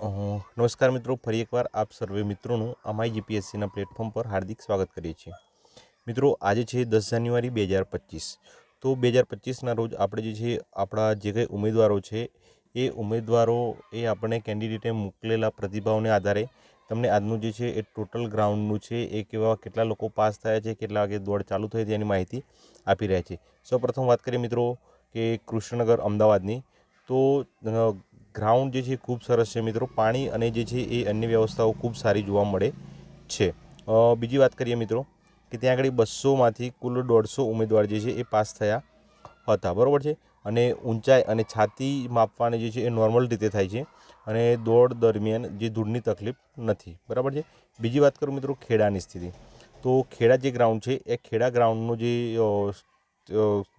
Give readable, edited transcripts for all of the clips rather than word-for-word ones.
નમસ્કાર મિત્રો, ફરી એકવાર આપ સર્વે મિત્રોનું અમારી જીપીએસસીના પ્લેટફોર્મ પર હાર્દિક સ્વાગત કરીએ છીએ। મિત્રો, આજે છે 10 જાન્યુઆરી 2025। તો 2025ના રોજ આપણે જે છે આપણા જે કંઈ ઉમેદવારો છે એ ઉમેદવારોએ આપણને કેન્ડિડેટે મોકલેલા પ્રતિભાવને આધારે તમને આજનું જે છે એ ટોટલ ગ્રાઉન્ડનું છે એ કેટલા લોકો પાસ થયા છે, કેટલા વાગે દોડ ચાલુ થઈ તેની માહિતી આપી રહ્યા છે। સૌપ્રથમ વાત કરીએ મિત્રો કે કૃષ્ણનગર અમદાવાદની, તો ગ્રાઉન્ડ જે છે ખૂબ સરસ છે મિત્રો। પાણી અને જે છે એ અન્ય વ્યવસ્થાઓ ખૂબ સારી જોવા મળે છે। બીજી વાત કરીએ મિત્રો કે ત્યાં આગળ 200માંથી કુલ 150 ઉમેદવાર જે છે એ પાસ થયા હતા, બરાબર છે। અને ઊંચાઈ અને છાતી માપવાની જે છે એ નોર્મલ રીતે થાય છે અને દોડ દરમિયાન જે ધૂળની તકલીફ નથી, બરાબર છે। બીજી વાત કરું મિત્રો ખેડાની સ્થિતિ, તો ખેડા જે ગ્રાઉન્ડ છે એ ખેડા ગ્રાઉન્ડનું જે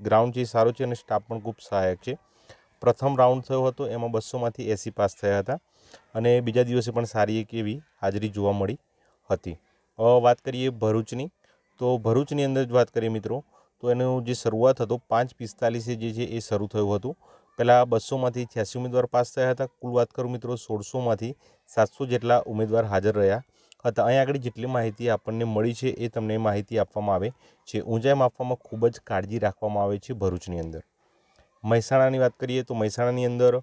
ગ્રાઉન્ડ છે એ સારું છે અને સ્ટાફ પણ ખૂબ સહાયક છે। પ્રથમ રાઉન્ડ થયો હતો એમાં 200માંથી 80 પાસ થયા હતા અને બીજા દિવસે પણ સારી એક એવી હાજરી જોવા મળી હતી। વાત કરીએ ભરૂચની, તો ભરૂચની અંદર જ વાત કરીએ મિત્રો તો એનું જે શરૂઆત હતો 5:45 જે છે એ શરૂ થયું હતું। પહેલાં 200માંથી 86 ઉમેદવાર પાસ થયા હતા। કુલ વાત કરું મિત્રો 1600માંથી 700 જેટલા ઉમેદવાર હાજર રહ્યા હતા। અહીંયા આગળ જેટલી માહિતી આપણને મળી છે એ તમને માહિતી આપવામાં આવે છે। ઊંચાઈ માપવામાં ખૂબ જ કાળજી રાખવામાં આવે છે ભરૂચની અંદર। મહેસાણાની વાત કરીએ તો મહેસાણાની અંદર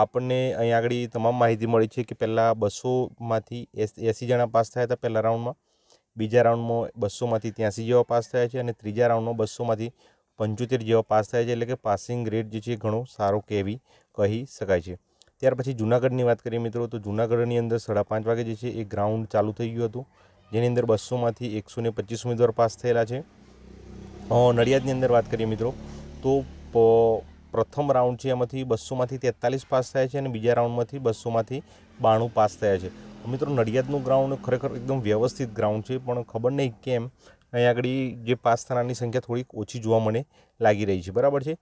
આપણને અહીં આગળ તમામ માહિતી મળી છે કે પહેલાં 200માંથી 80 જણા પાસ થયા હતા પહેલા રાઉન્ડમાં, બીજા રાઉન્ડમાં 200માંથી 83 જેવા પાસ થયા છે અને ત્રીજા રાઉન્ડમાં 200માંથી 75 જેવા પાસ થયા છે, એટલે કે પાસિંગ રેટ જે છે ઘણો સારો કહી શકાય છે। ત્યાર પછી જૂનાગઢની વાત કરીએ મિત્રો તો જૂનાગઢની અંદર 5:30 વાગે જે છે એ ગ્રાઉન્ડ ચાલુ થઈ ગયું હતું, જેની અંદર 200માંથી 125 ઉમેદવાર પાસ થયેલા છે। નડિયાદની અંદર વાત કરીએ મિત્રો તો પ્રથમ રાઉન્ડ છે એમાંથી 200માંથી 43 પાસ થયા છે અને બીજા રાઉન્ડમાંથી 200માંથી 92 પાસ થયા છે। મિત્રો, નડિયાદનું ગ્રાઉન્ડ ખરેખર એકદમ વ્યવસ્થિત ગ્રાઉન્ડ છે, પણ ખબર નહીં કેમ અહીં આગળ જે પાસ થનારની સંખ્યા થોડીક ઓછી જોવા મને લાગી રહી છે, બરાબર છે।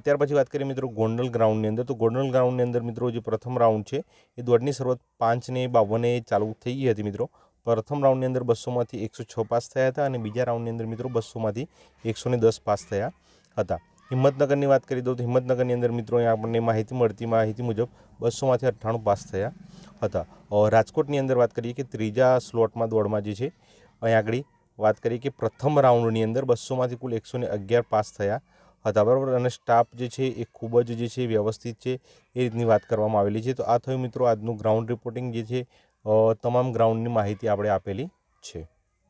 ત્યાર પછી વાત કરીએ મિત્રો ગોંડલ ગ્રાઉન્ડની અંદર, તો ગોંડલ ગ્રાઉન્ડની અંદર મિત્રો જે પ્રથમ રાઉન્ડ છે એ દોડની શરૂઆત 5:52 ચાલુ થઈ ગઈ હતી મિત્રો। પ્રથમ રાઉન્ડની અંદર 200માંથી 106 પાસ થયા હતા અને બીજા રાઉન્ડની અંદર મિત્રો 200માંથી 110 પાસ થયા હતા। હિંમતનગરની વાત કરી દઉં તો હિંમતનગરની અંદર મિત્રો અહીંયા આપણને માહિતી મુજબ 200માંથી 98 પાસ થયા હતા। રાજકોટની અંદર વાત કરીએ કે ત્રીજા સ્લોટમાં દોડમાં જે છે અહીં આગળ વાત કરીએ કે પ્રથમ રાઉન્ડની અંદર 200માંથી કુલ 111 પાસ થયા હતા, બરાબર। અને સ્ટાફ જે છે એ ખૂબ જ જે છે વ્યવસ્થિત છે એ રીતની વાત કરવામાં આવેલી છે। તો આ થયું મિત્રો આજનું ગ્રાઉન્ડ રિપોર્ટિંગ જે છે તમામ ગ્રાઉન્ડની માહિતી આપણે આપેલી છે।